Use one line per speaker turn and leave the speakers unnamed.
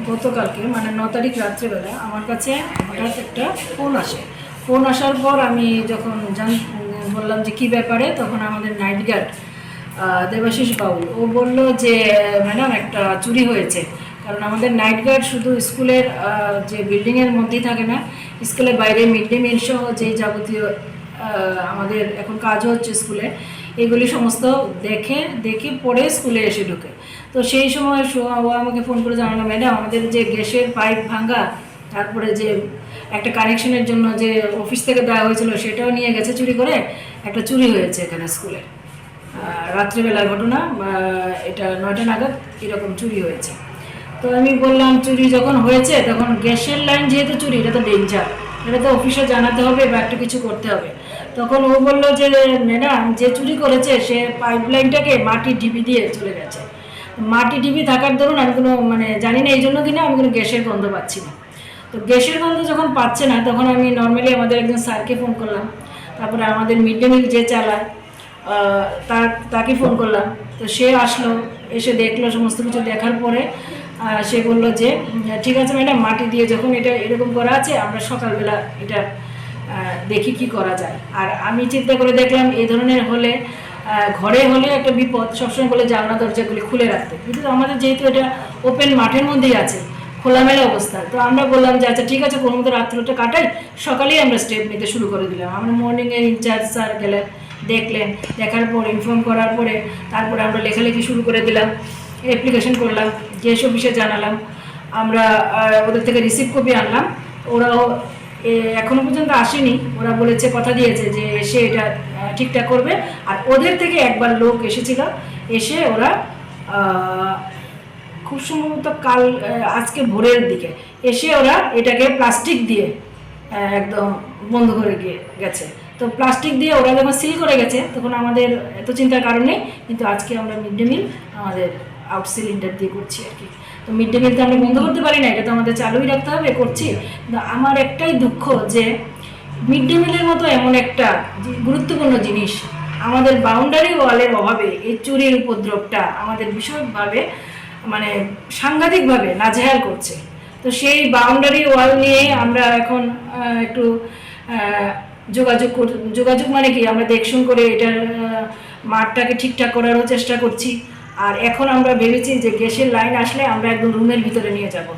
গতকালকে মানে 9 তারিখ রাত্রেবেলা আমার কাছে হঠাৎ একটা ফোন আসে। ফোন আসার পর আমি যখন বললাম যে কী ব্যাপারে, তখন আমাদের নাইট গার্ড দেবাশিস বাবু ও বলল যে ম্যাডাম একটা চুরি হয়েছে। কারণ আমাদের নাইট গার্ড শুধু স্কুলের যে বিল্ডিংয়ের মধ্যেই থাকে না, স্কুলের বাইরে মিড ডে মিল সহ যেই যাবতীয় আমাদের এখন কাজও হচ্ছে স্কুলে, এগুলি সমস্ত দেখে পরে স্কুলে এসে ঢুকে। তো সেই সময় ও আমাকে ফোন করে জানালো, ম্যাডাম আমাদের যে গ্যাসের পাইপ ভাঙা, তারপরে যে একটা কানেকশনের জন্য যে অফিস থেকে দেওয়া হয়েছিল সেটাও নিয়ে গেছে চুরি করে। একটা চুরি হয়েছে এখানে স্কুলে, রাত্রিবেলার ঘটনা, এটা 9টা নাগাদ এরকম চুরি হয়েছে। তো আমি বললাম চুরি যখন হয়েছে তখন গ্যাসের লাইন যেহেতু চুরি, এটা তো ডেঞ্জার, এটা তো অফিসে জানাতে হবে বা একটা কিছু করতে হবে। তখন ও বললো যে ম্যাডাম যে চুরি করেছে সে পাইপ লাইনটাকে মাটি ঢিপি দিয়ে চলে গেছে। মাটি ঢিপি থাকার দরুন আমি কোনো জানি না, এই জন্য কিনা আমি কোনো গ্যাসের গন্ধ পাচ্ছি না। তো গ্যাসের গন্ধ যখন পাচ্ছে না তখন আমি নর্মালি আমাদের একজন স্যারকে ফোন করলাম, তারপরে আমাদের মিড ডে মিল যে চালায় তাকে ফোন করলাম। তো সে আসলো, এসে দেখলো, সমস্ত কিছু দেখার পরে সে বললো যে ঠিক আছে ম্যাডাম, মাটি দিয়ে যখন এটা এরকম করা আছে আমরা সকালবেলা এটা দেখি কি করা যায়। আর আমি চিন্তা করে দেখলাম এই ধরনের হলে ঘরে হলে একটা বিপদ, সবসময় বলে জানলা দরজাগুলি খুলে রাখতে, কিন্তু আমাদের যেহেতু এটা ওপেন মাঠের মধ্যেই আছে, খোলামেলা অবস্থা, তো আমরা বললাম যে আচ্ছা ঠিক আছে, কোনো মতো রাত্রিটা কাটাই, সকালেই আমরা স্টেপ নিতে শুরু করে দিলাম। আমরা মর্নিংয়ের ইনচার্জ স্যার গেলেন, দেখলেন, দেখার পর ইনফর্ম করার পরে তারপরে আমরা লেখালেখি শুরু করে দিলাম, অ্যাপ্লিকেশন করলাম, গ্যাস অফিসে জানালাম, আমরা ওদের থেকে রিসিভ কপি আনলাম। ওরাও এখনো পর্যন্ত আসেনি, ওরা বলেছে, কথা দিয়েছে যে এসে এটা ঠিকঠাক করবে। আর ওদের থেকে একবার লোক এসেছিল, এসে ওরা খুব সম্ভবত আজকে ভোরের দিকে এসে ওরা এটাকে প্লাস্টিক দিয়ে একদম বন্ধ করে গেছে। তো প্লাস্টিক দিয়ে ওরা যখন সিল করে গেছে তখন আমাদের এত চিন্তার কারণে, কিন্তু আজকে আমরা মিড ডে মিল আমাদের আউট সিলিন্ডার দিয়ে করছি আর কি। তো মিড ডে মিল তো আমরা বন্ধ করতে পারি না, এটা তো আমাদের চালুই রাখতে হবে, করছি। কিন্তু আমার একটাই দুঃখ যে মিড ডে মিলের মতো এমন একটা গুরুত্বপূর্ণ জিনিস আমাদের বাউন্ডারি ওয়ালের অভাবে এই চুরির উপদ্রবটা আমাদের ভীষণভাবে সাংঘাতিকভাবে নাজেহাল করছে। তো সেই বাউন্ডারি ওয়াল নিয়ে আমরা এখন একটু যোগাযোগ মানে কি, আমরা দেখশুন করে এটার মাঠটাকে ঠিকঠাক করারও চেষ্টা করছি। আর এখন আমরা ভেবেছি যে গ্যাসের লাইন আসলে আমরা একদম রুমের ভিতরে নিয়ে যাব।